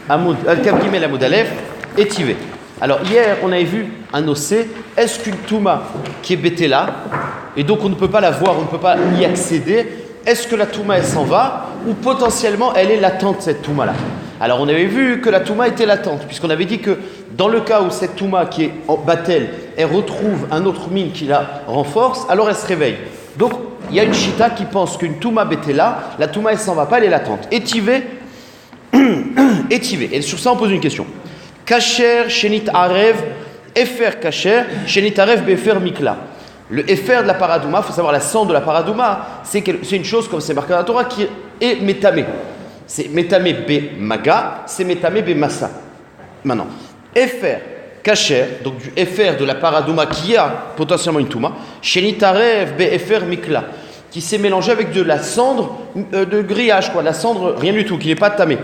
Kaf Gimel Amoud Aleph, étivé. Alors hier, on avait vu un ossé. Est-ce qu'une touma qui est bétéla, et donc on ne peut pas la voir, on ne peut pas y accéder, est-ce que la touma elle s'en va, ou potentiellement elle est latente cette touma-là? Alors on avait vu que la touma était latente, puisqu'on avait dit que dans le cas où cette touma qui est en batel, elle retrouve un autre mine qui la renforce, alors elle se réveille. Donc il y a une chita qui pense qu'une touma bétéla, la touma elle s'en va pas, elle est latente. Étivé, étivé. Et sur ça on pose une question. Kacher, Shenit Arev, Efer Kacher, Shenit Arev, Befer Mikla. Le Efer de la paradouma, il faut savoir la cendre de la paradouma, c'est une chose, comme c'est marqué dans la Torah, qui est métamé. C'est métamé be maga, c'est métamé be massa. Maintenant, Efer Kacher, donc du Efer de la paradouma qui a potentiellement une touma, Shenit Arev, Be Efer Mikla, qui s'est mélangé avec de la cendre de grillage, quoi, la cendre, rien du tout, qui n'est pas tamé.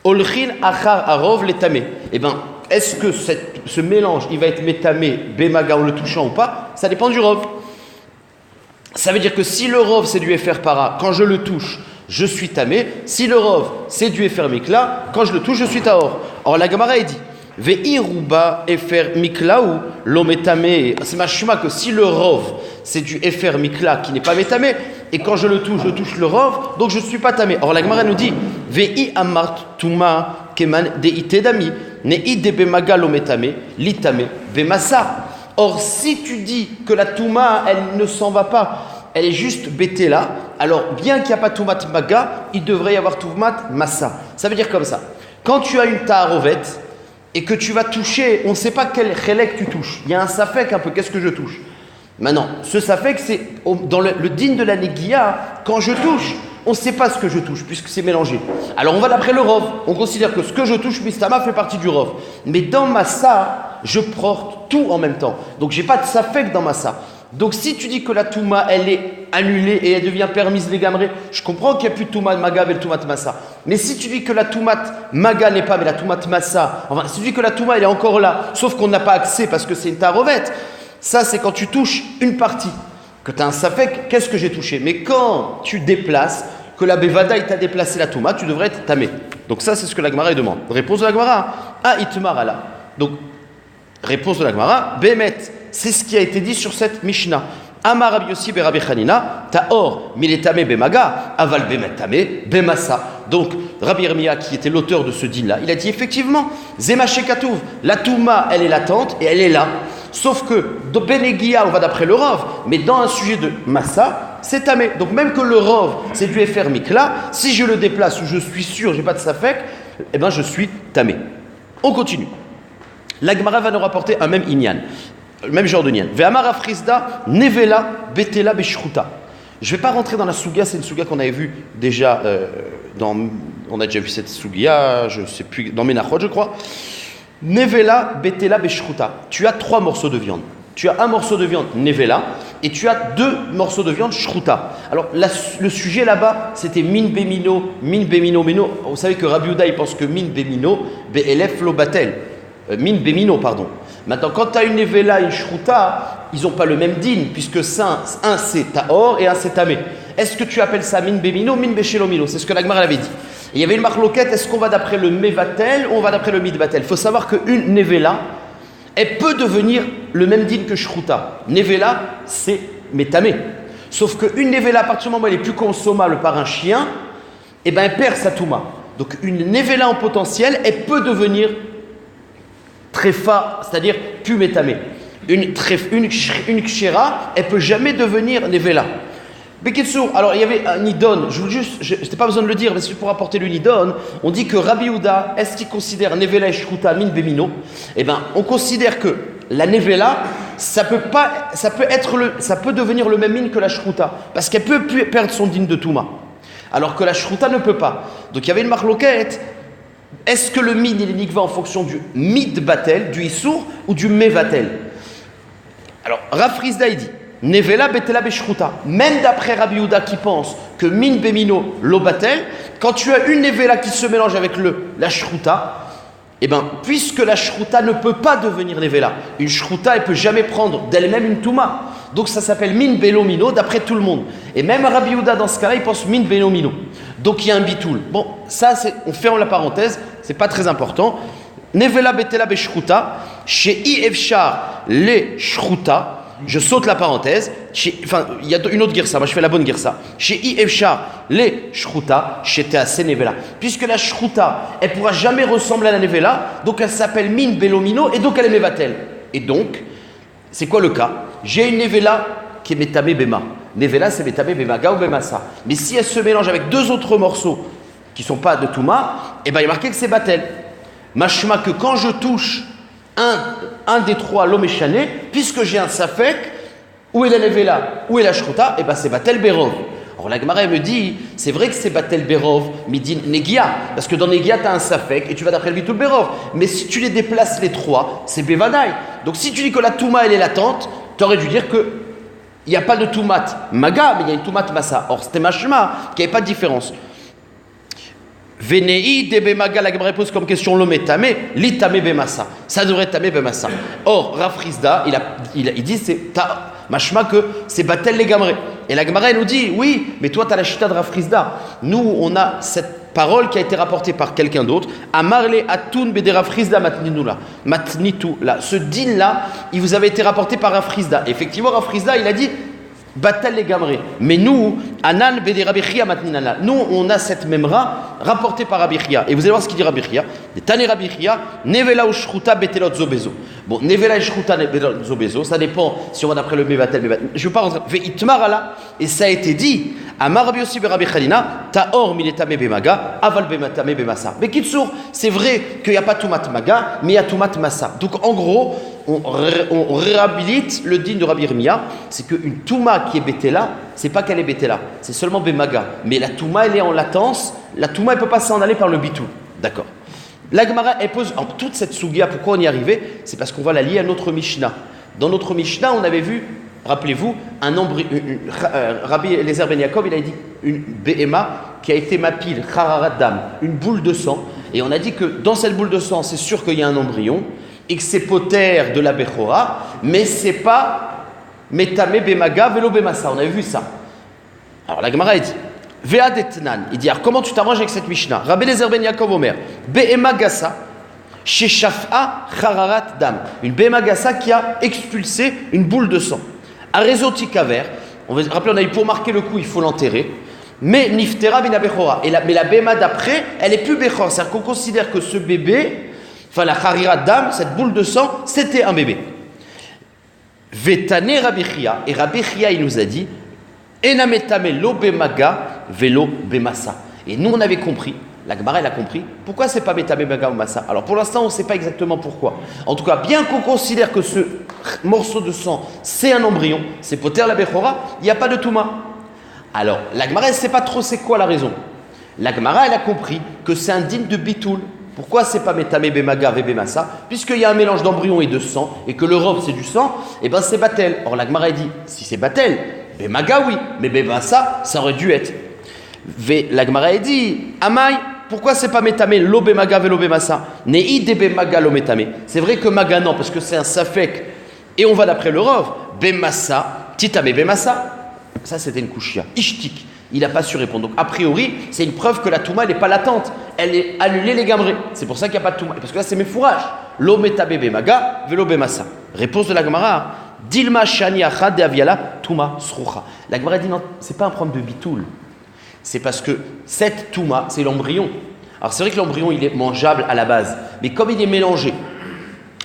Olchin achar arov l'étamé. Eh bien, est-ce que ce mélange, il va être métamé, bémaga en le touchant ou pas? Ça dépend du rov. Ça veut dire que si le rov c'est du efer para, quand je le touche, je suis tamé. Si le rov c'est du efer mikla, quand je le touche, je suis taor. Or la Gemara est dit, ve'iruba efer mikla ou l'ométamé. C'est machuma que si le rov c'est du efer mikla qui n'est pas métamé, et quand je touche le rov, donc je ne suis pas tamé. Or la Gemara nous dit, ve'i amart tuma keman deitedami, nei de bemaga l'ométamé, litame bemassa. Or si tu dis que la touma, elle ne s'en va pas, elle est juste bêtée là, alors bien qu'il n'y a pas toumat maga, il devrait y avoir toumat massa. Ça veut dire comme ça. Quand tu as une taharovette et que tu vas toucher, on ne sait pas quel chélek tu touches. Il y a un safek un peu, qu'est-ce que je touche? Maintenant, ce safek, c'est dans le din de la neguia, quand je touche, on ne sait pas ce que je touche, puisque c'est mélangé. Alors on va d'après le rov, on considère que ce que je touche, mistama, fait partie du rov. Mais dans massa, je porte tout en même temps. Donc j'ai pas de safek dans massa. Donc si tu dis que la touma, elle est annulée et elle devient permise légamrée, je comprends qu'il n'y a plus de touma de maga et le touma de massa. Mais si tu dis que la touma maga n'est pas, mais la touma de massa, enfin si tu dis que la touma, elle est encore là, sauf qu'on n'a pas accès parce que c'est une tarovette, ça c'est quand tu touches une partie. Que tu as un safek, qu'est-ce que j'ai touché? Mais quand tu déplaces, que la bevada il t'a déplacé la touma, tu devrais être tamé. Donc ça c'est ce que la Gemara demande. Réponse de la Gemara, itmar ala. Donc réponse de la Gemara, bemet, c'est ce qui a été dit sur cette Mishnah. Amar Rabbi Yossi be Rabbi Chanina, taor miletame bemaga, aval bemetame bemassa. Donc Rabbi Yirmiyah qui était l'auteur de ce din là, il a dit effectivement, zema shekatouv, la touma elle est latente et elle est là. Sauf que de Benegia, on va d'après le Rov, mais dans un sujet de Massa, c'est tamé. Donc même que le Rov, c'est du Efer Mikla, si je le déplace ou je suis sûr, j'ai pas de Safek, eh ben je suis tamé. On continue. La Gemara va nous rapporter un même inyan, le même genre de inyan. Ve'amara frisda nevela betela beshruta. Je ne vais pas rentrer dans la souga, c'est une souga qu'on avait vue déjà, on a déjà vu cette souga, je ne sais plus, dans Menachot je crois. Nevela, betela, beshruta. Tu as 3 morceaux de viande. Tu as un morceau de viande nevela et tu as 2 morceaux de viande shruta. Alors le sujet là-bas, c'était min bemino, meno. Vous savez que Rabbi Yehuda, il pense que min bemino, be'elef lo batel. Min bemino, pardon. Maintenant, quand tu as une nevela et une shruta, ils n'ont pas le même din, puisque un c'est taor et un c'est tamé. Est-ce que tu appelles ça min bemino, min bechelomino? C'est ce que la Gemara avait dit. Et il y avait une marloquette, est-ce qu'on va d'après le mevatel ou on va d'après le midbatel? Il faut savoir qu'une nevela, elle peut devenir le même din que shruta. Nevela, c'est métamé. Sauf qu'une nevela, à partir du moment où elle est plus consommable par un chien, eh ben elle perd sa touma. Donc une nevela en potentiel, elle peut devenir tréfa, c'est-à-dire plus métamé. Une kshera, elle peut jamais devenir nevela. Bekitsour, alors il y avait un nidon, je n'ai pas besoin de le dire, mais c'est pour apporter le nidon. On dit que Rabbi Yehuda, est-ce qu'il considère nevela et shruta min bemino? Eh bien, on considère que la nevela, ça peut devenir le même min que la shruta, parce qu'elle peut perdre son din de touma, alors que la shruta ne peut pas. Donc il y avait une marloquette. Est-ce que le min il est nikva en fonction du mid-batel, du issour, ou du mevatel? Alors Rav Frisda il dit nevela betela beshruta. Même d'après Rabbi Yehuda qui pense que min bemino lobatel, quand tu as une nevela qui se mélange avec la shruta, eh bien, puisque la shruta ne peut pas devenir nevela, une shruta elle peut jamais prendre d'elle-même une touma. Donc ça s'appelle min belomino d'après tout le monde. Et même Rabbi Yehuda dans ce cas-là, il pense min belomino. Donc il y a un bitoul. Bon, ça, on ferme la parenthèse, c'est pas très important. Nevela betela beshruta, chez I efshar le shruta. Je saute la parenthèse. Enfin, il y a une autre girsa. Moi, je fais la bonne girsa. Chez I efshar le shruta, chez Tease nevela. Puisque la shruta, elle pourra jamais ressembler à la nevela, donc elle s'appelle min belomino et donc elle est mevatel. Et donc, c'est quoi le cas? J'ai une nevela qui est metame bema. Nevela, c'est metame bemaga ou bemasa. Mais si elle se mélange avec deux autres morceaux qui ne sont pas de Touma, eh ben, il est marqué que c'est batel. Mashma que quand je touche un des trois l'omeshane, puisque j'ai un safek, où est la nevela, où est la shruta, eh ben, c'est batel berov. Alors la Gemara me dit, c'est vrai que c'est batel berov, midin negia, parce que dans negia tu as un safek et tu vas d'après le bitul berov. Mais si tu les déplaces les trois, c'est bevadaï. Donc si tu dis que la touma elle est latente, tu aurais dû dire que il n'y a pas de toumat maga, mais il y a une toumat massa. Or, c'était mashma, qu'il n'y avait pas de différence. Venei debe maga, la Gemara pose comme question l'ometame, l'itame bemassa. Ça devrait être tame bemassa. Or, Rafrizda, il dit, c'est mashma que c'est batel les gamre. Et la Gemara, elle nous dit, oui, mais toi, tu as la chita de Rafrizda. Nous, on a cette parole qui a été rapportée par quelqu'un d'autre. Amarle atun bede Rafrizda matninula. Matnitu là. Ce din là, il vous avait été rapporté par Rafrizda. Effectivement, Rafrizda, il a dit batal les gamré. Mais nous, anan bede Rabbi Chia matninala. Nous, on a cette memra rapportée par Rabbi Chia. Et vous allez voir ce qu'il dit Rabbi Chia. Tane Rabbi Chia, nevela ou shruta betelot zobezo. Bon, nevela et shruta betelot zobezo, ça dépend si on va d'après le mevatel. Je ne veux pas rentrer. Ve itmarala. Et ça a été dit. Amar Rabbi Yossi Rabbi Chanina, ta'or miletame bemaga, aval bematame bemasa. Mais Kitsour, c'est vrai qu'il n'y a pas toumat maga, mais il y a toumat massa. Donc en gros, on réhabilite le din de Rabbi Yirmiyah, c'est qu'une touma qui est bétela, c'est pas qu'elle est bétela, c'est seulement bemaga. Mais la touma, elle est en latence, la touma, elle ne peut pas s'en aller par le bitou. D'accord. La Gemara, elle pose en toute cette sugia, pourquoi on y est arrivé? C'est parce qu'on va la lier à notre Mishnah. Dans notre Mishnah, on avait vu, rappelez-vous, Rabbi Eliezer ben Yaakov, il a dit une BMA qui a été mapile, chararat dam, une boule de sang. Et on a dit que dans cette boule de sang, c'est sûr qu'il y a un embryon et que c'est poter de la Bechora, mais c'est pas metame bemaga velo bemasa. On avait vu ça. Alors la Gemara dit Ve'ad etnan. Il dit alors comment tu t'arranges avec cette Mishnah? Rabbi Eliezer ben Yaakov Omer BMA gassa chez Shafa chararat dam. Une BMA gassa qui a expulsé une boule de sang. Arezoti kaver, on va rappeler, on a dit pour marquer le coup, il faut l'enterrer. Mais niftera bina bechora. Mais la béma d'après, elle est plus bechor. C'est-à-dire qu'on considère que ce bébé, enfin la harira dam, cette boule de sang, c'était un bébé. Vetane Rabbi Chia. Et Rabbi Chia, il nous a dit, enametame lo bemaga velo bemasa. Et nous, on avait compris. La Gemara, elle a compris. Pourquoi c'est pas Metame Maga ou Massa? Alors pour l'instant, on ne sait pas exactement pourquoi. En tout cas, bien qu'on considère que ce morceau de sang, c'est un embryon, c'est Poter la Bechora, il n'y a pas de Touma. Alors, la Gemara, elle ne sait pas trop c'est quoi la raison. La Gemara, elle a compris que c'est un digne de Bitoul. Pourquoi c'est pas Metame Bemaga Vebe Massa? Puisqu'il y a un mélange d'embryon et de sang, et que l'Europe c'est du sang, et bien c'est Batel. Or la Gemara, elle dit, si c'est Batel, Bemaga oui, mais Bemassa, ça aurait dû être. La Gemara dit, Amai, pourquoi c'est pas metame lo bemaga velo bemasa? Nei de bemaga lo metame. C'est vrai que maga non, parce que c'est un safek, et on va d'après le rov, bemasa, titame bemasa. Ça c'était une kushia, ishtik. Il n'a pas su répondre. Donc a priori, c'est une preuve que la touma n'est pas latente. Elle est annulée les gamrés. C'est pour ça qu'il n'y a pas de touma. Parce que là c'est mes fourrages. Lo metame bemaga velo bemasa. Réponse de la Gemara. Dilma shani achad de aviala touma srucha. La Gemara dit non, c'est pas un problème de bitoul. C'est parce que cette touma, c'est l'embryon. Alors c'est vrai que l'embryon, il est mangeable à la base, mais comme il est mélangé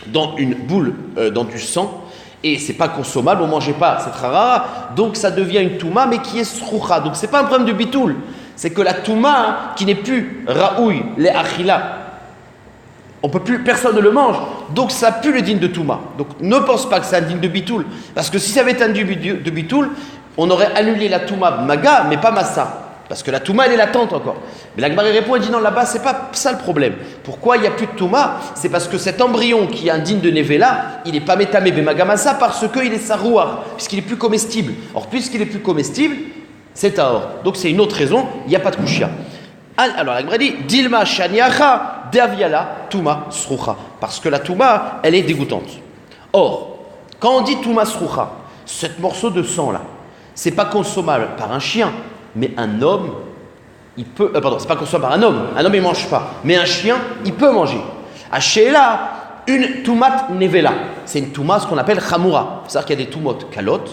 dans une boule, dans du sang, et c'est pas consommable, on ne mangeait pas, c'est très rare, donc ça devient une touma, mais qui est sroucha. Donc c'est pas un problème de bitoul, c'est que la touma, qui n'est plus raoui, les achila, on peut plus, personne ne le mange, donc ça pue le digne de touma. Donc ne pense pas que c'est un digne de bitoul, parce que si ça avait été un digne de bitoul, on aurait annulé la touma maga, mais pas massa. Parce que la touma, elle est latente encore. Mais la Gemara répond et dit non, là-bas, c'est pas ça le problème. Pourquoi il n'y a plus de touma? C'est parce que cet embryon qui est indigne de Nevela, il n'est pas métamé bemagamassa parce qu'il est sarouar, puisqu'il est plus comestible. Or, puisqu'il est plus comestible, c'est taor. Donc, c'est une autre raison, il n'y a pas de kushia. Alors, la Gemara dit Dilma shaniacha deaviala touma srucha. Parce que la touma, elle est dégoûtante. Or, quand on dit touma srucha, ce morceau de sang-là, c'est pas consommable par un chien. Mais un homme, il peut, pardon, c'est pas consommable par un homme il mange pas, mais un chien, il peut manger. À Sheila, une toumat nevela, c'est une touma, ce qu'on appelle chamoura. C'est-à-dire qu'il y a des toumot kalot,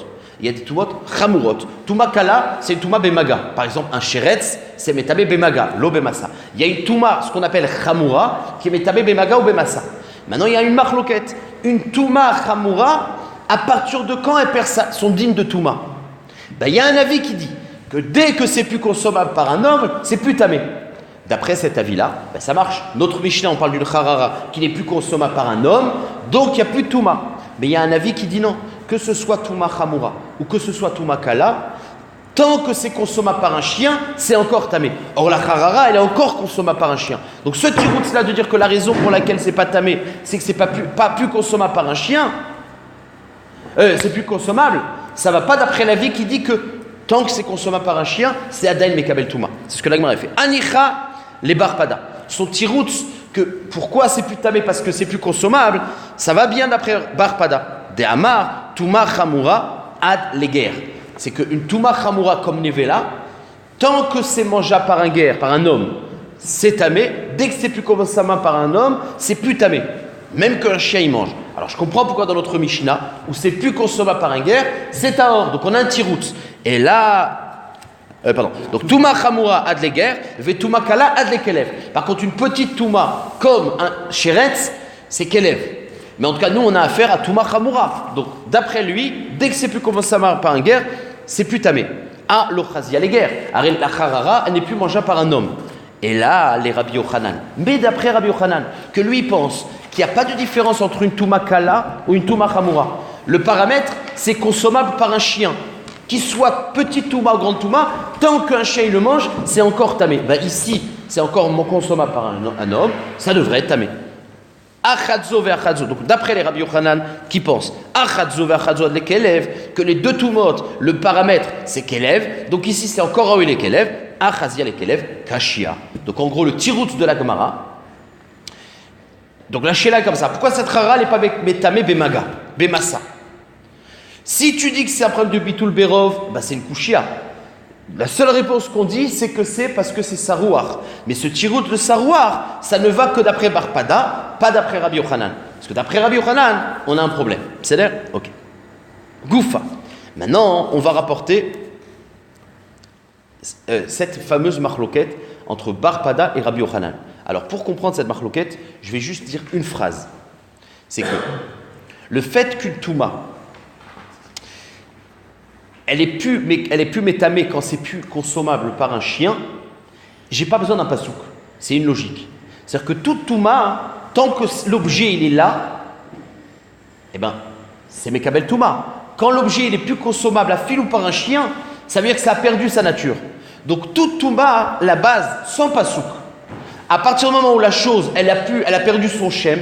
il y a des toumot chamurot. Touma kala, c'est une touma bemaga. Par exemple, un sheretz, c'est metabé bemaga, lo bemassa. Il y a une touma, ce qu'on appelle chamoura, qui est metabé bemaga ou bemassa. Maintenant, il y a une marloquette. Une touma chamoura, à partir de quand elle perd son dîme de touma? Ben, il y a un avis qui dit que dès que c'est plus consommable par un homme, c'est plus tamé. D'après cet avis-là, ben ça marche. Notre Mishnah, on parle d'une charara qui n'est plus consommable par un homme, donc il n'y a plus de touma. Mais il y a un avis qui dit non, que ce soit touma chamoura ou que ce soit touma kala, tant que c'est consommable par un chien, c'est encore tamé. Or la charara, elle est encore consommable par un chien. Donc ce tirout-là de dire que la raison pour laquelle c'est pas tamé, c'est que c'est pas plus consommable par un chien, c'est plus consommable, ça va pas d'après l'avis qui dit que tant que c'est consommable par un chien, c'est Adain Mekabel Touma. C'est ce que l'Agmara a fait. Anicha les barpada. Son tirout, que pourquoi c'est plus tamé? Parce que c'est plus consommable, ça va bien d'après barpada. De Amar, Touma Chamoura, Ad les guerres. C'est qu'une Touma Chamoura comme Nevela, tant que c'est mangeable par un guerre, par un homme, c'est tamé. Dès que c'est plus consommable par un homme, c'est plus tamé. Même qu'un chien il mange. Alors je comprends pourquoi dans notre Mishnah, où c'est plus consommable par un guerre, c'est un or. Donc on a un tirout. Et là, donc Touma Chamoura ad leger, ve Touma Kala ad lekelev. Par contre, une petite Touma comme un Sheretz, c'est Kelev. Mais en tout cas, nous on a affaire à Touma Chamoura. Donc d'après lui, dès que c'est plus consommable par un guerre, c'est plus tamé. Ah, l'Ochazia les guerres. La Charara, elle n'est plus mangeable par un homme. Et là, les Rabbi Yochanan. Mais d'après Rabbi Yochanan, que lui pense qu'il n'y a pas de différence entre une Touma Kala ou une Touma Chamoura. Le paramètre, c'est consommable par un chien. Qu'il soit petit Touma ou grande Touma, tant qu'un chien il le mange, c'est encore tamé. Ben ici, c'est encore consommable par un homme, ça devrait être tamé. Achadzo ve achadzo. Donc d'après les Rabbi Yochanan qui pensent achadzo ve achadzo ad lekelev, que les deux Toumot, le paramètre c'est kelev, donc ici c'est encore les kelev, achazia lekelev, kashia. Donc en gros le tirout de la Gemara. Donc la Sheila est comme ça. Pourquoi cette rara n'est pas tamé bemaga, bemassa? Si tu dis que c'est un problème de bitul berov, bah c'est une kushia. La seule réponse qu'on dit, c'est que c'est parce que c'est sarouar. Mais ce tirout de sarouar, ça ne va que d'après Barpada, pas d'après Rabbi Yochanan. Parce que d'après Rabbi Yochanan, on a un problème. C'est l'air? Ok. Goufa. Maintenant, on va rapporter cette fameuse marloquette entre Barpada et Rabbi Yochanan. Alors, pour comprendre cette marloquette, je vais juste dire une phrase. C'est que le fait qu'une touma, elle est plus métamée quand c'est plus consommable par un chien, j'ai pas besoin d'un pasouk. C'est une logique. C'est-à-dire que toute touma, tant que l'objet il est là, eh ben, c'est mekabel touma. Quand l'objet il est plus consommable à fil ou par un chien, ça veut dire que ça a perdu sa nature. Donc toute touma, la base, sans pasouk. À partir du moment où la chose, elle a perdu son shem,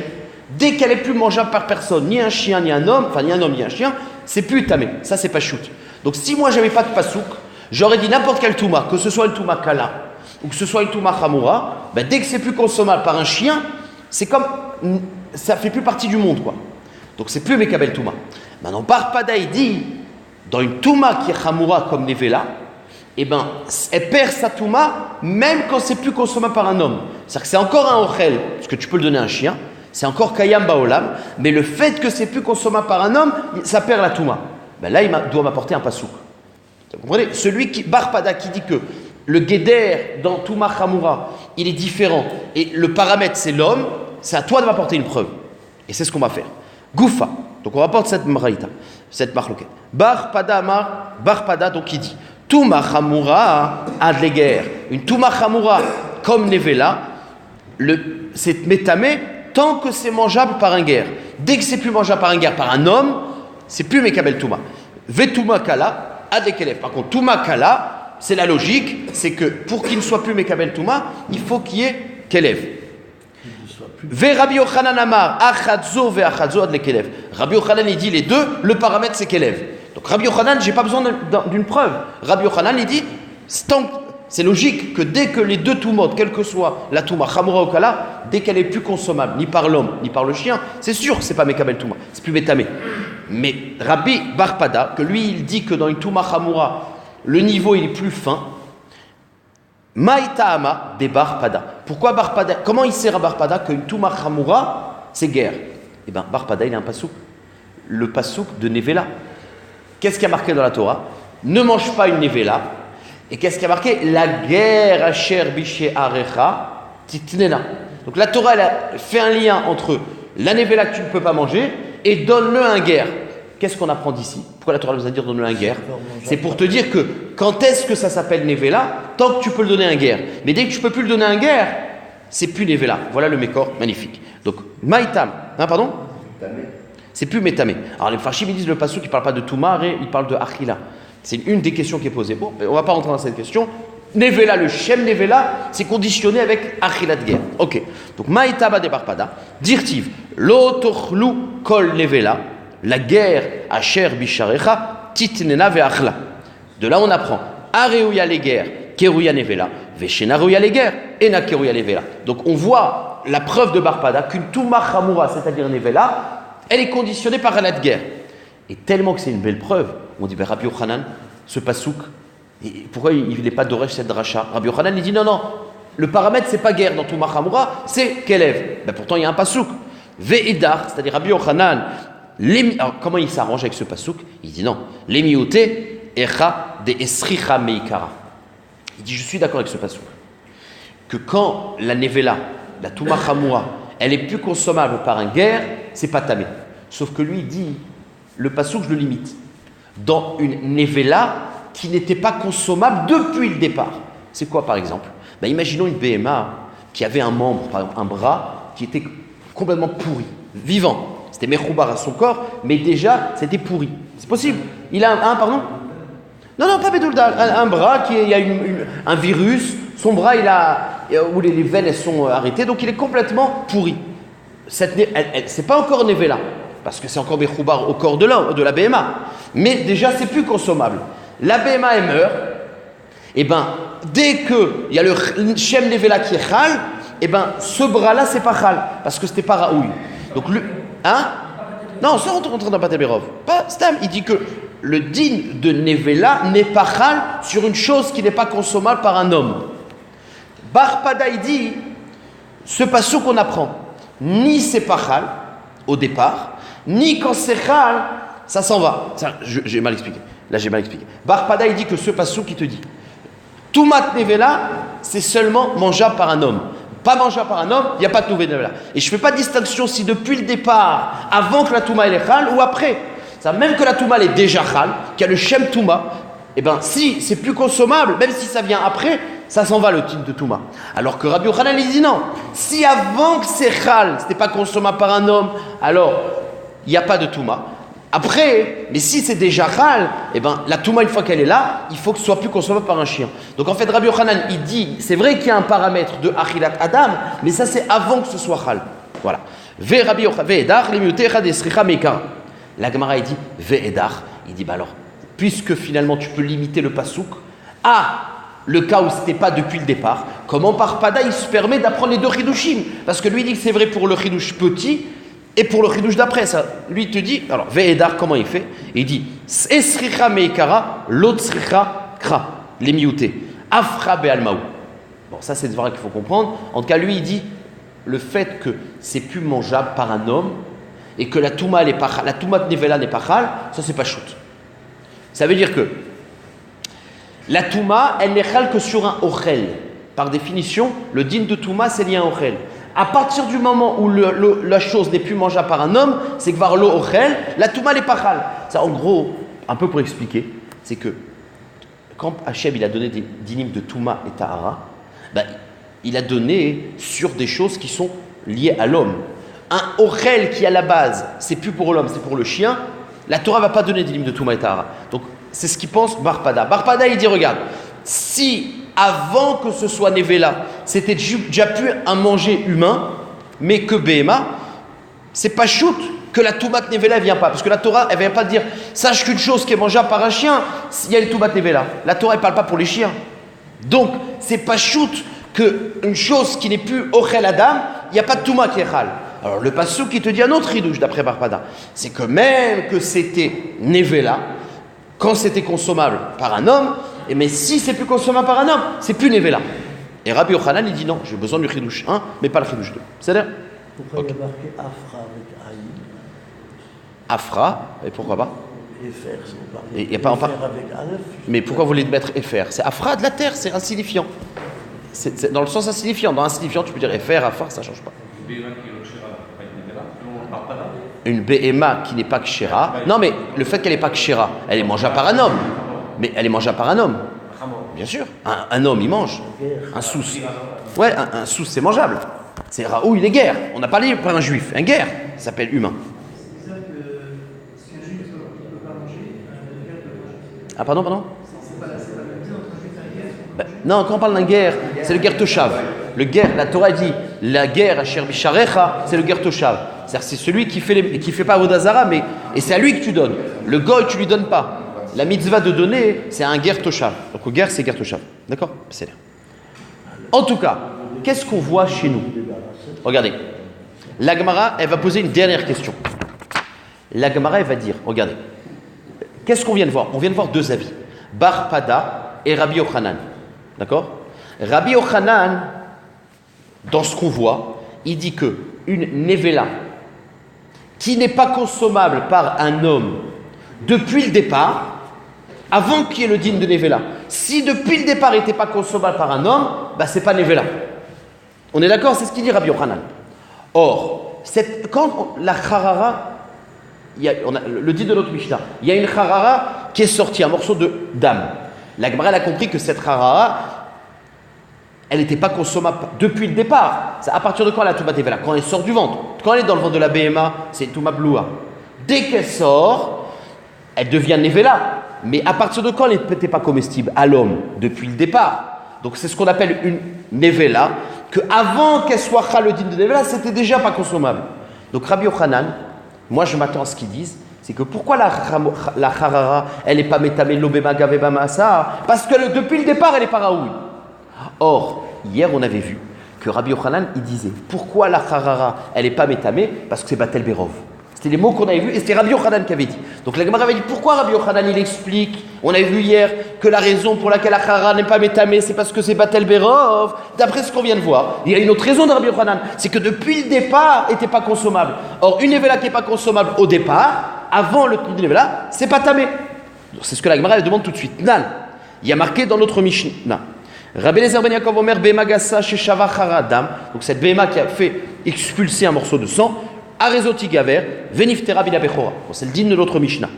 dès qu'elle est plus mangeable par personne, ni un chien, ni un homme, enfin ni un homme, ni un chien, c'est plus tamé. Ça, c'est pas shoot. Donc si moi j'avais pas de pasouk, j'aurais dit n'importe quelle touma, que ce soit une touma kala ou que ce soit une touma chamoura, ben dès que c'est plus consommable par un chien, c'est comme ça fait plus partie du monde quoi. Donc c'est plus mekabel touma. Maintenant Barpada il dit dans une touma qui est chamoura comme nevela, eh ben elle perd sa touma même quand c'est plus consommable par un homme. C'est-à-dire que c'est encore un ochel, parce que tu peux le donner à un chien, c'est encore kayam baolam, mais le fait que c'est plus consommable par un homme, ça perd la touma. Ben là, il doit m'apporter un pasouk. Vous comprenez? Celui qui, Barpada, qui dit que le guéder dans Touma Chamoura, il est différent, et le paramètre c'est l'homme, c'est à toi de m'apporter une preuve. Et c'est ce qu'on va faire. Goufa. Donc on rapporte cette maraïta, cette marloquette. Barpada, donc il dit Touma Chamoura ad leger. Une Touma Chamoura comme Nevela, c'est métamé tant que c'est mangeable par un guerre. Dès que c'est plus mangeable par un guerre, par un homme, c'est plus Mekabel Touma. Vetuma Kala, Adekelev. Par contre, Touma Kala, c'est la logique, c'est que pour qu'il ne soit plus Mekabel Touma, il faut qu'il y ait Kelev. Ve Rabbi Yochanan Amar, Achadzo ve Achadzo Adekelev. Rabbi Yochanan, il dit les deux, le paramètre c'est Kelev. Donc Rabbi Yochanan, j'ai pas besoin d'une preuve. Rabbi Yochanan, il dit, c'est logique que dès que les deux Toumot, quelle que soit la Touma, Chamoura ou Kala, dès qu'elle est plus consommable, ni par l'homme, ni par le chien, c'est sûr que c'est pas Mekabel Touma, c'est plus Métamé. Mais Rabbi Barpada, que lui il dit que dans une Touma Chamoura, le niveau il est plus fin, Maïtaama de Barpada. Pourquoi Barpada? Comment il sert à Barpada qu'une Touma Chamoura, c'est guerre? Eh bien, Barpada, il a un pasouk. Le pasouk de Nevela. Qu'est-ce qui a marqué dans la Torah? Ne mange pas une Nevela. Et qu'est-ce qui a marqué? La guerre Asher Biché Arecha Titnena. Donc la Torah, elle a fait un lien entre la Nevela que tu ne peux pas manger et donne-le un guerre. Qu'est-ce qu'on apprend d'ici? Pourquoi la Torah nous a dit donne-le un guerre? C'est pour te dire que quand est-ce que ça s'appelle Nevela? Tant que tu peux le donner un guerre. Mais dès que tu ne peux plus le donner un guerre, c'est plus Nevela. Voilà le Mékor magnifique. Donc, Maïtam. Pardon? C'est plus Métamé. Alors les Farshim ils disent le passou qui ne parle pas de Toumar et il parle de Achila. C'est une des questions qui est posée. Bon, on ne va pas rentrer dans cette question. Nevela, le Shem Nevela, c'est conditionné avec Achila de guerre. Ok. Donc, Maïtaba de Barpada, Dirtiv, Lotochlu Kol Nevela, la guerre Asher Bisharecha, Titnena Ve'achla. De là, on apprend Areouya les guerres, Kerouya Nevela, Veshena Rouya les guerres, Ena Kerouya Nevela. Donc, on voit la preuve de Barpada qu'une Touma Chamoura, c'est-à-dire Nevela, elle est conditionnée par un de guerre. Et tellement que c'est une belle preuve, on dit Rabbi Yochanan, ce pasouk, pourquoi il n'est pas d'Oresh cette dracha? Rabbi Yochanan il dit non, le paramètre c'est pas guerre dans Touma Chamoura, c'est Kelev. Pourtant il y a un pasouk. Ve'edar, c'est-à-dire Rabbi Yochanan, alors comment il s'arrange avec ce pasouk? Il dit non, l'emiouté echa de esricha meikara. Il dit je suis d'accord avec ce pasouk. Que quand la nevela, la Touma Chamoura, elle est plus consommable par un guerre, c'est pas tamé. Sauf que lui il dit le pasouk, je le limite. Dans une nevela qui n'était pas consommable depuis le départ. C'est quoi par exemple? Imaginons une BMA qui avait un membre, par exemple un bras, qui était complètement pourri, vivant. C'était mechoubar à son corps, mais déjà c'était pourri. C'est possible. Il a pardon? Non, pas Bedoulda, un bras qui il y a un virus, son bras où les veines elles sont arrêtées, donc il est complètement pourri. C'est pas encore nevela. Parce que c'est encore Bechoubar au corps de la BMA. Mais déjà, c'est plus consommable. La BMA, elle meurt. Et dès qu'il y a le Shem Nevela qui est Chal, ce bras-là, c'est pas Chal. Parce que c'était pas Raoui. Donc, non, sans rentrer dans Patéberov. Pas Stam. Il dit que le digne de Nevela n'est pas Chal sur une chose qui n'est pas consommable par un homme. Barpada, il dit, ce pasouk qu'on apprend, ni c'est pas Chal, au départ, ni quand c'est Chal, ça s'en va. J'ai mal expliqué. Là, j'ai mal expliqué. Barpada, il dit que ce pasouk qui te dit Toumat Nevela, c'est seulement mangeable par un homme. Pas mangeable par un homme, il n'y a pas de Toumat Nevela. Et je ne fais pas de distinction si depuis le départ, avant que la Touma elle est Chal ou après. Ça, même que la Touma elle est déjà Chal, qu'il y a le Shem Touma, si c'est plus consommable, même si ça vient après, ça s'en va le titre de Touma. Alors que Rabbi Yochanan il dit non. Si avant que c'est Chal, ce n'était pas consommable par un homme, alors il n'y a pas de Touma. Après, mais si c'est déjà Chal, la Touma, une fois qu'elle est là, il faut que ce soit plus consommable par un chien. Donc en fait, Rabbi Yochanan, il dit, c'est vrai qu'il y a un paramètre de Achilat Adam, mais ça c'est avant que ce soit Chal. Voilà. Rabbi Yochanan, Ve'edar, l'imiuté, Echad esricha meikara. La Gemara, il dit, Ve'edar, il dit, alors, puisque finalement tu peux limiter le pasouk à le cas où ce n'était pas depuis le départ, comment Barpada, il se permet d'apprendre les deux chidushim? Parce que lui, il dit que c'est vrai pour le chidush petit, et pour le chidouche d'après, ça, lui il te dit, alors Ve'edar, comment il fait? Il dit, Esricha meikara, lotsricha kra, les mioutés, afra be'almaou. Bon, ça c'est vrai qu'il faut comprendre. En tout cas, lui il dit, le fait que c'est plus mangeable par un homme, et que la Touma de Nevela n'est pas chal, ça c'est pas shoot. Ça veut dire que la Touma, elle n'est chal que sur un ochel. Par définition, le din de Touma, c'est lié à un ochel. À partir du moment où la chose n'est plus mangeable par un homme, c'est que var lo ochel, la Touma n'est pas chal. Ça, en gros, un peu pour expliquer, c'est que quand Hachem il a donné des dinim de Touma et Tahara, il a donné sur des choses qui sont liées à l'homme. Un ochel qui à la base, c'est plus pour l'homme, c'est pour le chien, la Torah ne va pas donner des dinim de Touma et Tahara. Donc, c'est ce qu'il pense Barpada. Barpada, il dit, regarde, si avant que ce soit Nevela, c'était déjà plus un manger humain, mais que Behema, c'est pas shoot que la Toumat Nevela ne vient pas. Parce que la Torah, elle ne vient pas dire, sache qu'une chose qui est mangeable par un chien, il y a le Toumat Nevela. La Torah, elle ne parle pas pour les chiens. Donc, c'est pas shoot qu'une chose qui n'est plus Ochel Adam, il n'y a pas de Touma qui est Chal. Alors, le passou qui te dit un autre ridouche, d'après Barpada, c'est que même que c'était Nevela, quand c'était consommable par un homme, mais si c'est plus consommable par un homme, c'est plus Nevela. Et Rabbi Yochanan, il dit non, j'ai besoin du Chidouche 1, mais pas le Chidouche 2. C'est-à-dire Pourquoi il y a marqué Afra avec Aïn? Afra, et pourquoi pas? Efer, si on parle. Et y a pas Efer avec Aleph. Mais pourquoi vous voulez mettre Efer? C'est Afra de la terre, c'est insignifiant. C'est dans le sens insignifiant. Dans insignifiant, tu peux dire Efer, Afar, ça ne change pas. Une Behema qui n'est pas Kshera. Non, mais le fait qu'elle n'est pas Kshera, elle est mangeable par un homme. Mais elle est mangeable par un homme. Bien sûr. Un homme, il mange. Un sous. Ouais, un sous, c'est mangeable. C'est Raoul, il est guerre. On n'a pas parlé par un juif. Un guerre, ça s'appelle humain. Ah, pardon non, quand on parle d'un guerre, c'est le guerre Toshav. Le guerre, la Torah dit, la guerre à Bisharecha, c'est le guerre Toshav. C'est-à-dire c'est celui qui fait pas Avodah Zara, mais et c'est à lui que tu donnes. Le goy, tu lui donnes pas. La mitzvah de donner, c'est un guerre Toshav. Donc le guerre, c'est guerre Toshav. D'accord? C'est là. En tout cas, qu'est-ce qu'on voit chez nous? Regardez. La Gemara, elle va poser une dernière question. La Gemara, elle va dire, regardez. Qu'est-ce qu'on vient de voir? On vient de voir deux avis. Bar Pada et Rabbi Yochanan. D'accord? Rabbi Yochanan, dans ce qu'on voit, il dit que une nevela qui n'est pas consommable par un homme depuis le départ, avant qu'il y ait le din de nevela, si depuis le départ il n'était pas consommable par un homme, bah c'est pas nevela. On est d'accord? C'est ce qu'il dit Rabbi Yochanan. Or, quand la charara, on a le dit de notre Mishnah, il y a une charara qui est sortie, un morceau de dame. La Gemara a compris que cette charara, elle n'était pas consommable depuis le départ. C'est à partir de quand la Touma Nevela? Quand elle sort du ventre. Quand elle est dans le ventre de la BMA, c'est Touma Bloua. Dès qu'elle sort, elle devient Nevela. Mais à partir de quand elle n'était pas comestible à l'homme? Depuis le départ. Donc c'est ce qu'on appelle une Nevela, que avant qu'elle soit Khalodine de Nevela, c'était déjà pas consommable. Donc Rabbi Yochanan, moi je m'attends à ce qu'ils disent, c'est que pourquoi la Harara, elle n'est pas Metame Lobema Gaveba Maasa? Parce que depuis le départ, elle est pas Raoui. Or, hier on avait vu que Rabbi Yochanan, il disait, pourquoi la Harara, elle n'est pas Metame? Parce que c'est Batel Berov. C'était les mots qu'on avait vus et c'était Rabbi Yochanan qui avait dit. Donc la Gemara avait dit, pourquoi Rabbi Yochanan, il explique, on avait vu hier que la raison pour laquelle la Harara n'est pas Metame, c'est parce que c'est Batel Berov. D'après ce qu'on vient de voir, il y a une autre raison de Rabbi Yochanan, c'est que depuis le départ, elle n'était pas consommable. Or, une Nevela qui n'est pas consommable au départ, avant le truc de Nevela, c'est pas tamé. C'est ce que la Gemara elle demande tout de suite. Nan, il y a marqué dans notre Mishnah. Rabbi Eliezer ben Yaakov Omer Behema Gassa Sheshava Haradam. Donc cette Behema qui a fait expulser un morceau de sang. Arezoti Gaver Veniftera Bila Bechora. C'est le digne de notre Mishnah.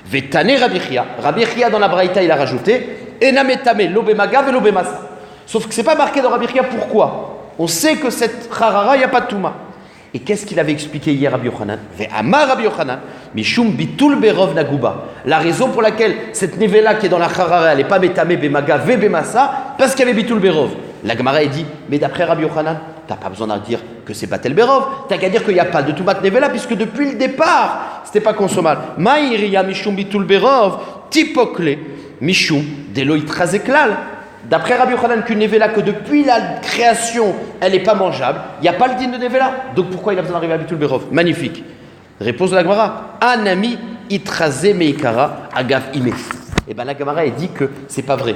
Vetane Rabbi Chia. Rabbi Chia dans la Braïta il a rajouté Enametame Lobemaga Velobemasa. Sauf que c'est pas marqué dans Rabbi Chia. Pourquoi? On sait que cette Harara il n'y a pas de Touma. Et qu'est-ce qu'il avait expliqué hier Rabbi Yochanan? Ve'amar Rabbi Yochanan, Mishum bitul berov naguba. La raison pour laquelle cette nevela qui est dans la Harara, elle n'est pas betame bemaga ve bemasa, parce qu'il y avait bitul berov. La Gemara dit, mais d'après Rabbi Yochanan, t'as pas besoin de dire que c'est batel berov, t'as qu'à dire qu'il n'y a pas de tumat nevela, puisque depuis le départ, c'était pas consommable. Maïria Mishum bitul berov, tipokle, Mishum deloit razeklal. D'après Rabbi Yochanan, qu'une Nevela, que depuis la création, elle n'est pas mangeable, il n'y a pas le din de Nevela. Donc pourquoi il a besoin d'arriver à Bitul Berov? Magnifique. Réponse de la Gemara. Anami itraze meikara agav ime. Et bien la Gemara, elle dit que c'est pas vrai.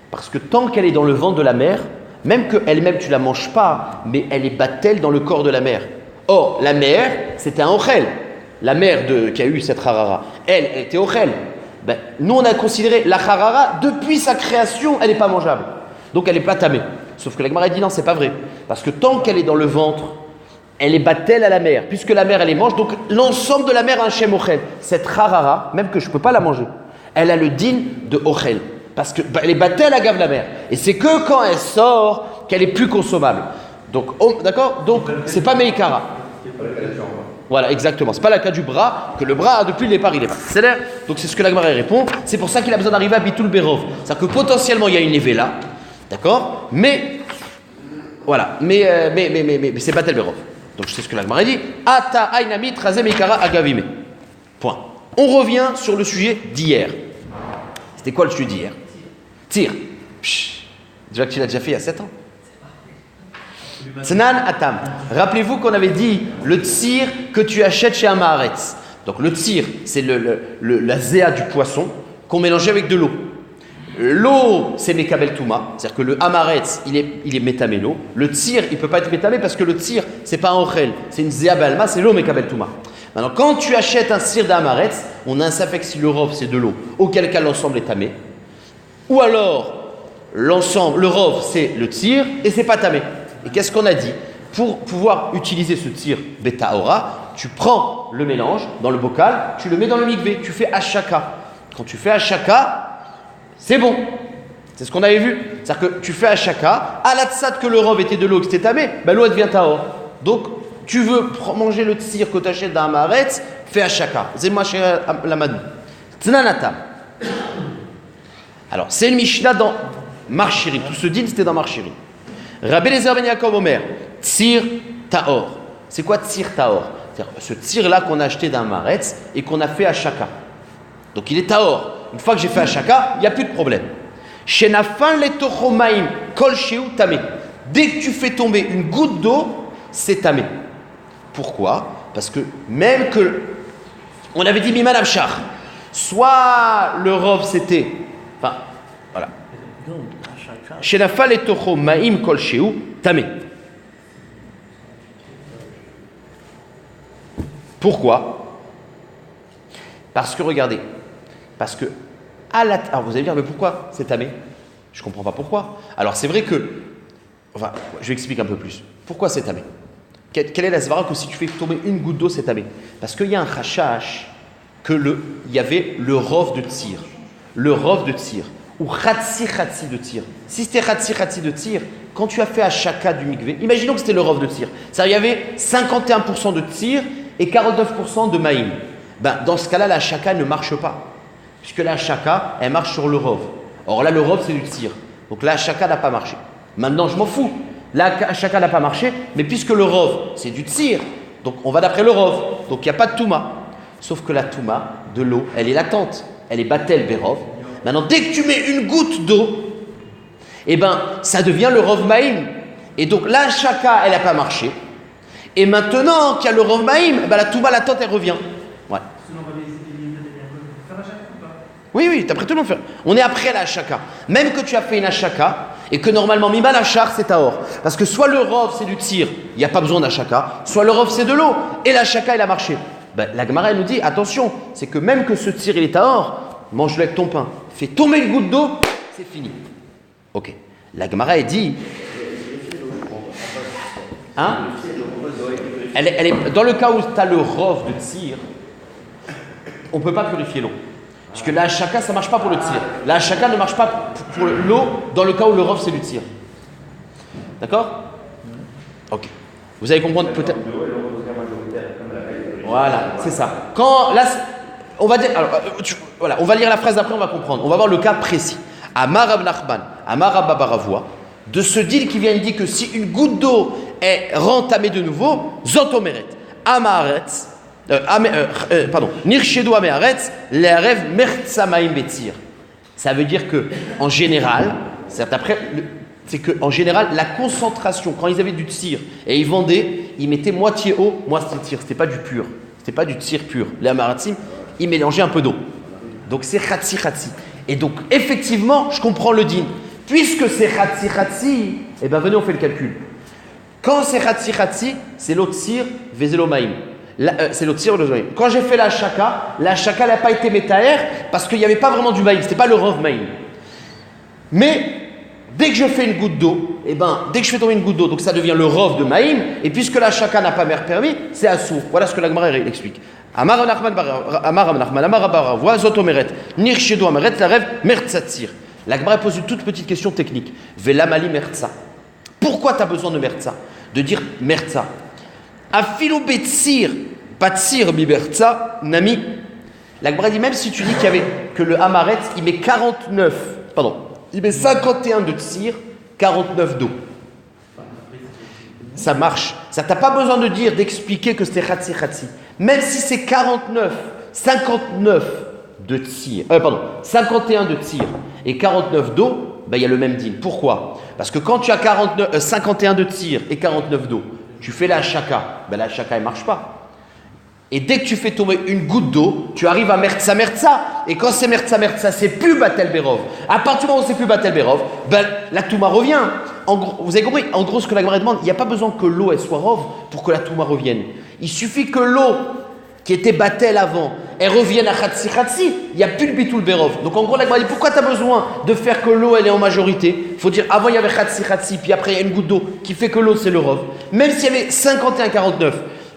Parce que tant qu'elle est dans le ventre de la mère, même qu'elle-même tu la manges pas, mais elle est battelle dans le corps de la mère. Or, la mère, c'était un ochel. La mère qui a eu cette harara, elle était ochel. Ben, nous on a considéré la harara, depuis sa création, elle n'est pas mangeable. Donc elle n'est pas tamée. Sauf que la Gemara dit non, c'est pas vrai. Parce que tant qu'elle est dans le ventre, elle est battelle à la mère. Puisque la mère, elle les mange, donc l'ensemble de la mère a un shem ochel. Cette harara, même que je ne peux pas la manger, elle a le din de ochel. Parce qu'elle est battelle à gave la mère. Et c'est que quand elle sort qu'elle est plus consommable. Donc, d'accord? Donc c'est pas meikara. Voilà, exactement. C'est pas le cas du bras, que le bras, depuis le départ, il est pas. C'est l'air. Donc c'est ce que la Gemara répond. C'est pour ça qu'il a besoin d'arriver à Bitul Berov. C'est-à-dire que potentiellement, il y a une Nevela, d'accord? Mais, voilà. Mais c'est pas tel Berov. Donc c'est ce que la Gemara dit. Ata aynami traze meikara agavime. Point. On revient sur le sujet d'hier. C'était quoi le sujet d'hier? Tir. Déjà que tu l'as déjà fait il y a 7 ans. Tnan Atam. Rappelez-vous qu'on avait dit le tsir que tu achètes chez un Maharetz. Donc le tsir, c'est la zéa du poisson qu'on mélangeait avec de l'eau. L'eau, c'est Mekabel Touma, c'est-à-dire que le Hamaretz, il est métamé l'eau. Le tir, il ne peut pas être métamé parce que le tir, c'est pas un Ochel, c'est une Zéa Balma, c'est l'eau Mekabel Touma. Maintenant, quand tu achètes un tir d'Hamaretz, on a un safek si le rov c'est de l'eau, auquel cas l'ensemble est tamé. Ou alors, l'ensemble, le rov c'est le tir et c'est pas tamé. Et qu'est-ce qu'on a dit? Pour pouvoir utiliser ce tir Beta Ora, tu prends le mélange dans le bocal, tu le mets dans le mikvé, tu fais Hashaka. Quand tu fais Hashaka, c'est bon. C'est ce qu'on avait vu. C'est-à-dire que tu fais Hashaka, à la tzad que le rov était de l'eau, que c'était tamé, ben l'eau devient taor. Donc, tu veux manger le tzir que tu achètes dans Hamaretz, fais Hashaka. C'est moi chez la Madou. Tnanata. Alors, c'est une Mishnah dans Marchirim. Tout ce din, c'était dans Marchirim. Rabbi Eliezer ben Yaakov Omer, tzir taor. C'est quoi tzir taor? C'est-à-dire ce tzir-là qu'on a acheté dans Hamaretz et qu'on a fait Hashaka. Donc, il est taor. Une fois que j'ai fait Hashaka, il n'y a plus de problème. Shenafan letochomaim kol sheu tamé. Dès que tu fais tomber une goutte d'eau, c'est tamé. Pourquoi? Parce que même que on avait dit Miman Abshar, soit le rov c'était, enfin voilà. Shenafan letochomaim kol sheu tamé. Pourquoi? Parce que regardez, parce que alors vous allez dire, mais pourquoi c'est tamé? Je ne comprends pas pourquoi. Alors c'est vrai que, enfin, je vais expliquer un peu plus. Pourquoi c'est tamé? Quelle est la svara que si tu fais tomber une goutte d'eau, c'est tamé? Parce qu'il y a un chashash il y avait le rov de tir. Le rov de tir. Ou khatsi de tir. Si c'était khatsi de tir, quand tu as fait Hashaka du mikvé, imaginons que c'était le rov de tir. C'est-à-dire il y avait 51% de tir et 49% de maïm. Ben, dans ce cas-là, la Hashaka ne marche pas. Puisque la Hashaka, elle marche sur le rov. Or là, le rov, c'est du tir. Donc la Hashaka n'a pas marché. Maintenant, je m'en fous. La Hashaka n'a pas marché, mais puisque le rov, c'est du tir, donc on va d'après le rov. Donc il n'y a pas de Touma. Sauf que la Touma de l'eau, elle est latente. Elle est Batel Berov. Maintenant, dès que tu mets une goutte d'eau, eh ben, ça devient le rov Maïm. Et donc la Hashaka, elle n'a pas marché. Et maintenant qu'il y a le rov Maïm, ben, la Touma latente, elle revient. Ouais. Oui, après tout le monde fait. On est après la Hashaka. Même que tu as fait une Hashaka et que normalement, Mimal Hachar, c'est Taor. Parce que soit le Rov, c'est du tir, il n'y a pas besoin d'Hashaka, soit le Rov, c'est de l'eau et la Hashaka, il a marché. Ben, la Gemara, elle nous dit attention, c'est que même que ce tir, il est Taor, mange-le avec ton pain. Fais tomber une goutte d'eau, c'est fini. Ok. La Gemara, elle dit. Hein? Elle est, dans le cas où tu as le Rov de tir, on ne peut pas purifier l'eau. Parce que la Hashaka, ça ne marche pas pour le tir. La Hashaka ne marche pas pour l'eau dans le cas où le rov, c'est du tir. D'accord? Ok. Vous allez comprendre peut-être. Voilà, c'est ça. Quand là, on va dire. Alors, voilà, on va lire la phrase d'après, on va comprendre. On va voir le cas précis. Amar Rab Nachman, Amar Rab Baravua, de ce deal qui vient de dire que si une goutte d'eau est rentamée de nouveau, Zotomeret, Amaretz. Nirshedo Ameharetz, l'Arev Mertzamaim Betir. Ça veut dire que, en général, c'est que en général, la concentration, quand ils avaient du tir et ils vendaient, ils mettaient moitié eau, moitié tir. C'était pas du pur. C'était pas du tir pur. Les Amaratzim, ils mélangeaient un peu d'eau. Donc c'est khatsi. Et donc, effectivement, je comprends le din. Puisque c'est khatsi, eh bien venez, on fait le calcul. Quand c'est khatsi, c'est l'eau tir, vezelo maïm. C'est le tir de Zoïm. Quand j'ai fait la Hashaka n'a pas été métaer parce qu'il n'y avait pas vraiment du maïm, c'était pas le rov maïm. Mais dès que je fais une goutte d'eau, dès que je fais tomber une goutte d'eau, donc ça devient le rov de maïm, et puisque la Hashaka n'a pas permis, c'est assour. Voilà ce que la Gemara explique. Amar Nachman, Amar Baravua, Zotomeret, Nirshedo Ameret, la rêve Mertzatzir. La Gemara pose une toute petite question technique. Velamali Mertza. Pourquoi tu as besoin de Mertza? De dire Mertza. Afilo betzir, patzir bibertza, nami. La Gemara dit même si tu dis que le Hamaretz, il met 51 de tzir, 49 d'eau. Ça marche. Ça t'a pas besoin d'expliquer que c'était khatsi. Même si c'est 59 de tzir, 51 de tzir et 49 d'eau, il y a le même din. Pourquoi? Parce que quand tu as 51 de tzir et 49 d'eau, tu fais la Hashaka, la Hashaka elle ne marche pas. Et dès que tu fais tomber une goutte d'eau, tu arrives à mertsa mertsa. Et quand c'est mertsa, c'est plus batel berov. À partir du moment où c'est plus batel berov, ben, la touma revient. En gros, vous avez compris? En gros, ce que la Gemara demande, il n'y a pas besoin que l'eau elle soit rov pour que la touma revienne. Il suffit que l'eau qui était batel avant, elle revienne à khatsi khatsi. Il n'y a plus de bitul berov. Donc en gros, la Gemara dit pourquoi tu as besoin de faire que l'eau elle est en majorité? Il faut dire avant il y avait khatsi khatsi, puis après il y a une goutte d'eau qui fait que l'eau c'est le rov. Même s'il y avait 51-49.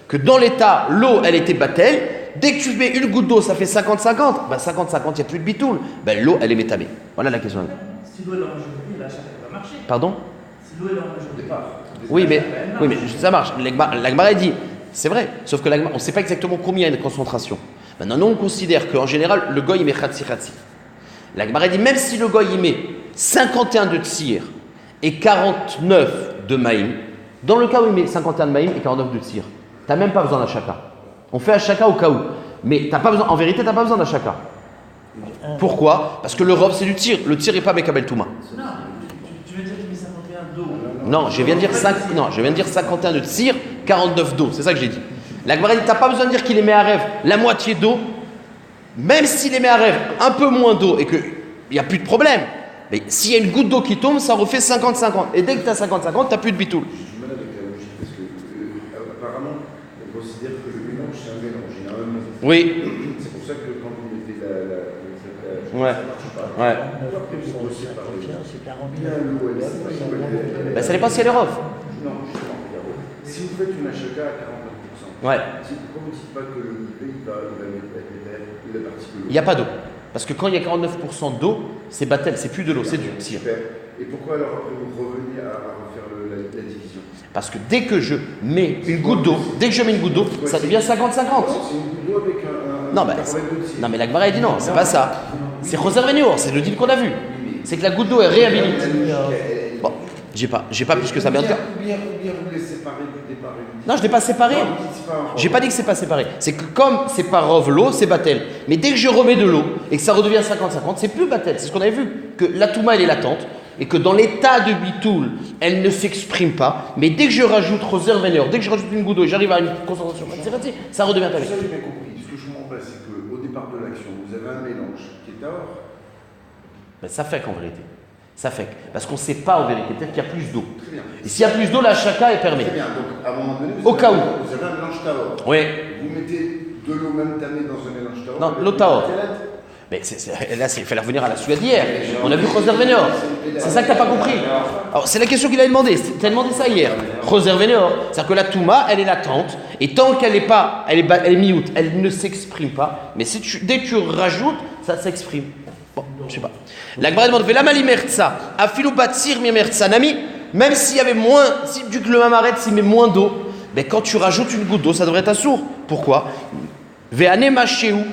Que dans l'état, l'eau, elle était battelle. Dès que tu mets une goutte d'eau, ça fait 50-50. Ben 50-50, il n'y a plus de bitoul. Ben l'eau, elle est métamée. Voilà la question. Si l'eau est en majorité, la chaka va marcher. Pardon? Si l'eau est en majorité. Oui, mais ça marche. La Gemara dit, c'est vrai. Sauf que on ne sait pas exactement combien il y a de concentration. Maintenant, nous, on considère qu'en général, le goy, il met khatsi khatsi. La Gemara dit, même si le goy, il met 51 de tsir et 49 de maïm, dans le cas où il met 51 de maïm et 49 de tsir, tu n'as même pas besoin d'un chaka. On fait un chaka au cas où. Mais t'as pas besoin, en vérité, tu n'as pas besoin d'un chaka. Pourquoi? Parce que le robe, c'est du tir. Le tir n'est pas Mekabel Touma. Non, tu veux dire qu'il met 51 d'eau. Non, je viens de dire 51 de tir, 49 d'eau. C'est ça que j'ai dit. La Gemara dit, tu n'as pas besoin de dire qu'il les met à rêve la moitié d'eau. Même s'il les met à rêve un peu moins d'eau et qu'il n'y a plus de problème. Mais s'il y a une goutte d'eau qui tombe, ça refait 50-50. Et dès que tu as 50-50, tu n'as plus de bitoul. On considère que le mélange, c'est un mélange. Il y a un mélange. Oui. C'est pour ça que quand vous mettez Ouais. Ouais. C'est 40 bien l'eau, elle Ben, ça dépend si elle est rove. Non, justement, regarde. Si vous faites une achaka à 49%, Ouais. pourquoi vous ne dites pas que le il va particulier? Il n'y a pas d'eau. Parce que quand il y a 49% d'eau, c'est batel, c'est plus de l'eau, c'est du tir. Et pourquoi alors après vous revenez à refaire la division? Parce que dès que je mets une goutte d'eau, ça devient 50-50. C'est une goutte d'eau avec un Non, mais la Gemara dit non, c'est pas ça. C'est Roser Vénéor, c'est le deal qu'on a vu. C'est que la goutte d'eau est réhabilite. Bon, j'ai pas plus que ça. Mais en tout cas, Ou bien vous les séparez du départ. non, je ne l'ai pas séparé. J'ai pas dit que c'est pas séparé. C'est que comme c'est pas rove l'eau, c'est batel. Mais dès que je remets de l'eau et que ça redevient 50-50, c'est plus batel. C'est ce qu'on avait vu. Que la touma, elle est latente. Et que dans l'état de bitoul, elle ne s'exprime pas. Mais dès que je rajoute Roser Vénéor, dès que je rajoute une goutte d'eau et j'arrive à une concentration, ça redevient Ça, batel. j'ai bien compris. Ce que je comprends pas, c'est qu'au départ de l'action, vous avez un mélange qui est or. Ben, ça fait qu'en vérité. Ça fait. Parce qu'on ne sait pas en vérité. Peut-être qu'il y a plus d'eau. Très bien. Et s'il y a plus d'eau, la chaka est permis. Très bien. Donc, à un moment donné, Au cas où. vous avez un mélange taor. Oui. Vous mettez de l'eau même tamée dans un mélange taor. Non, l'eau taor. Mais là, il fallait revenir à la Suède hier. On a vu Roser Vénéor. C'est ça que tu n'as pas compris. Alors, c'est la question qu'il a demandé. Tu as demandé ça hier. Roser Vénéor. C'est-à-dire que la Touma, elle est latente. Et tant qu'elle n'est pas, elle est mi-out, elle ne s'exprime pas. Mais dès que tu rajoutes, ça s'exprime. Bon, je sais pas. La Gemara demande Vela mali mertsa, afilu batsir mi mertsa nami. Même s'il y avait moins, si du que le mamaret s'il met moins d'eau, mais quand tu rajoutes une goutte d'eau, ça devrait être assourd. Pourquoi? Veane machéou.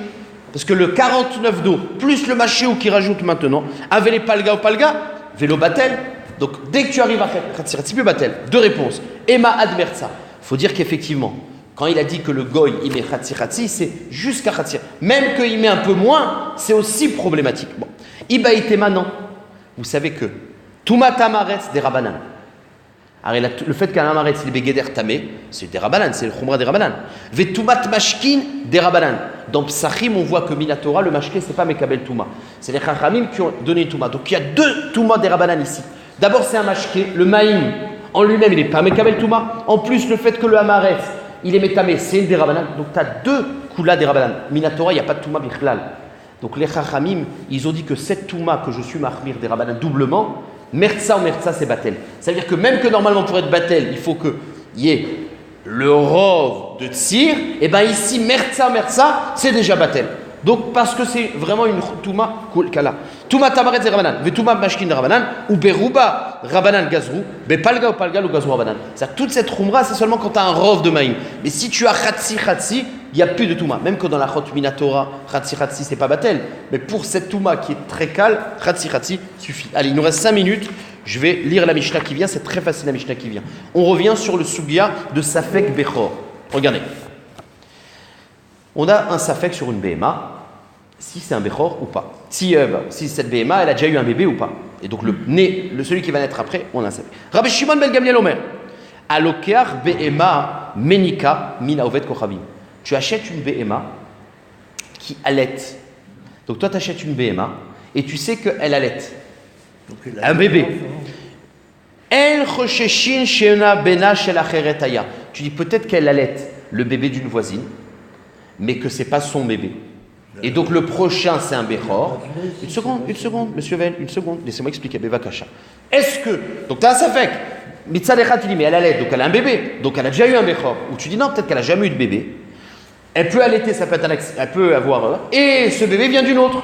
Parce que le 49 d'eau, plus le machéou qui rajoute maintenant, avec les palga ou palga, vélo batel. Donc dès que tu arrives à Khatsir, c'est plus batel. Deux réponses. Emma admertsa. Il faut dire qu'effectivement, quand il a dit que le goy, il met Khatsir, c'est jusqu'à Khatsir. Même qu'il met un peu moins, c'est aussi problématique. Bon. Ibaïtema, non. Vous savez que Touma Tamaretz des Rabanan. Alors, le fait qu'un amaretz, il est begeder tamé, c'est des Rabanan, c'est le khumra des Rabanan. Vetumat mashkin des Rabanan. Dans Psachim, on voit que Minatora, le mashkin, c'est pas Mekabel Touma. C'est les Chachamim qui ont donné Touma. Donc il y a deux Touma des Rabanan ici. D'abord, c'est un mashkin, le maïm, en lui-même, il n'est pas Mekabel Touma. En plus, le fait que le amaretz, il est métamé, c'est une des Rabanan. Donc tu as deux Kula des Rabanan. Minatora, il n'y a pas de Touma bichlal. Donc les Chachamim, ils ont dit que cette Touma que je suis mahmir des Rabanan doublement, Mertsa ou Mertsa, c'est Batel. Ça veut dire que même que normalement pour être Batel, il faut qu'il y ait le rov de Tsir, et bien ici, Mertsa, c'est déjà Batel. Donc parce que c'est vraiment une Touma Kala. Touma Tamaret c'est Rabanan, Vetuma Mashkin Rabanan, ou Beruba Rabanan Gazrou, Bepalga ou Palga ou Gazrou Rabanan. C'est-à-dire toute cette Khumra, c'est seulement quand tu as un rov de Maïm. Mais si tu as Khatsi, il n'y a plus de Touma. Même que dans la Chot Minatora, Khatsi, c'est pas Batel. Mais pour cette Touma qui est très calme, Khatsi suffit. Allez, il nous reste 5 minutes. Je vais lire la Mishnah qui vient. C'est très facile la Mishnah qui vient. On revient sur le Sugia de Safek Bechor. Regardez. On a un Safek sur une BMA. Si c'est un Bechor ou pas. Si cette BMA, elle a déjà eu un bébé ou pas. Et donc celui qui va naître après, on a un Safek. Rabbi Shimon ben Gamliel Omer. Alokeach BMA Menika Mina Ovet Kochavim. Tu achètes une BMA qui allaite. Donc toi, tu achètes une BMA et tu sais qu'elle allaite. Donc, Un bébé. El chosheshin sheona bena shel acheret haya. Tu dis peut-être qu'elle allaite le bébé d'une voisine, mais que c'est pas son bébé. Et donc le prochain c'est un Bechor. Une seconde, monsieur Vel, une seconde. Laissez-moi expliquer, Bevakasha. Est-ce que, donc tu as un safek, Mitzad Echad, tu dis mais elle allait, donc elle a un bébé, donc elle a déjà eu un Bechor. Ou tu dis non, peut-être qu'elle a jamais eu de bébé. Elle peut allaiter, ça peut être elle peut avoir, et ce bébé vient d'une autre.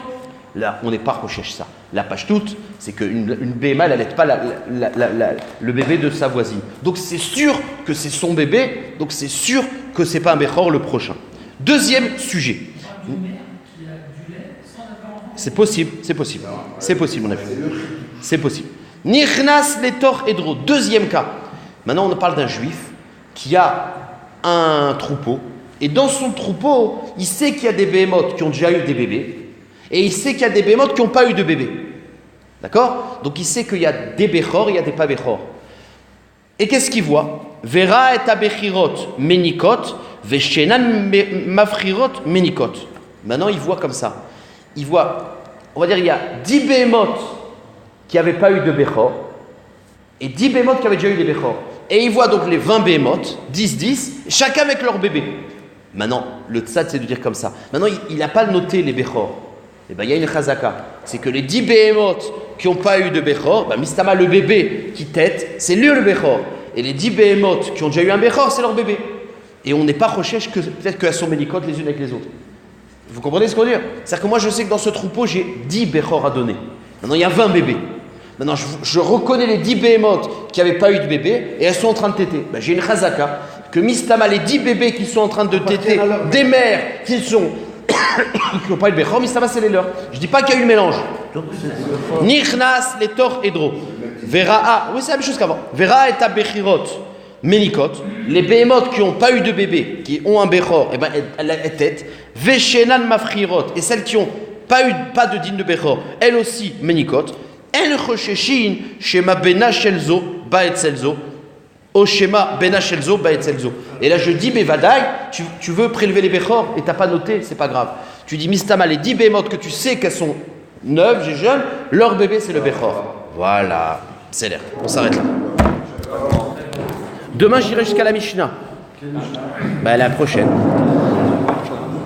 Là, on n'est pas recherche ça. La page toute, c'est qu'une BMA, elle n'allaite pas le bébé de sa voisine. Donc c'est sûr que c'est son bébé, donc c'est sûr que c'est pas un Bechor le prochain. Deuxième sujet. C'est possible, mon ami. C'est possible. Nichnas letor edro. Deuxième cas. Maintenant, on parle d'un juif qui a un troupeau. Et dans son troupeau, il sait qu'il y a des béhémotes qui ont déjà eu des bébés. Et il sait qu'il y a des béhémotes qui n'ont pas eu de bébés. D'accord? Donc il sait qu'il y a des béchors et il y a des pas béchors. Et qu'est-ce qu'il voit? Vera et abechirot menikot, veshenan mafrirot menikot. Maintenant, il voit comme ça. Il voit, on va dire, il y a 10 béhémotes qui n'avaient pas eu de béchor et 10 béhémotes qui avaient déjà eu des béchors. Et il voit donc les 20 béhémotes, 10, chacun avec leur bébé. Maintenant, le tzad, c'est de dire comme ça. Maintenant, il n'a pas noté les béchors. Et bien, il y a une chazaka. C'est que les 10 béhémotes qui n'ont pas eu de béchor, ben, mistama, le bébé qui tète, c'est lui le béchor. Et les 10 béhémotes qui ont déjà eu un béchor, c'est leur bébé. Et on n'est pas recherche que peut-être qu'elles sont ménicotes les unes avec les autres. Vous comprenez ce qu'on veut dire? C'est-à-dire que moi, je sais que dans ce troupeau, j'ai 10 béchors à donner. Maintenant, il y a 20 bébés. Maintenant, je reconnais les 10 béhémotes qui n'avaient pas eu de bébé et elles sont en train de téter. Ben, j'ai une chazaka que mistama, les 10 bébés qui sont en train de téter, des mères qui n'ont pas eu de béchor, mistama, c'est les leurs. Je ne dis pas qu'il y a eu le mélange. Nichnas letor edro. Vera, oui, c'est la même chose qu'avant. Vera et abechirot menikot. Les béhémotes qui n'ont pas eu de bébé, qui ont un béchor, et ben elles têtent. Veshenan mafrirot. Et celles qui n'ont pas de digne de béchor, elles aussi menikot. El chosheshin shema bena shelzo baetzelzo. O shema bena shelzo baetzelzo. Et là je dis, mais vadaï, tu veux prélever les béchors et tu n'as pas noté, c'est pas grave. Tu dis, mistama, les 10 béhémotes que tu sais qu'elles sont neuves, j'ai jeunes, leur bébé c'est le béchor. Voilà, c'est l'air. On s'arrête là. Demain j'irai jusqu'à la Mishnah. La prochaine.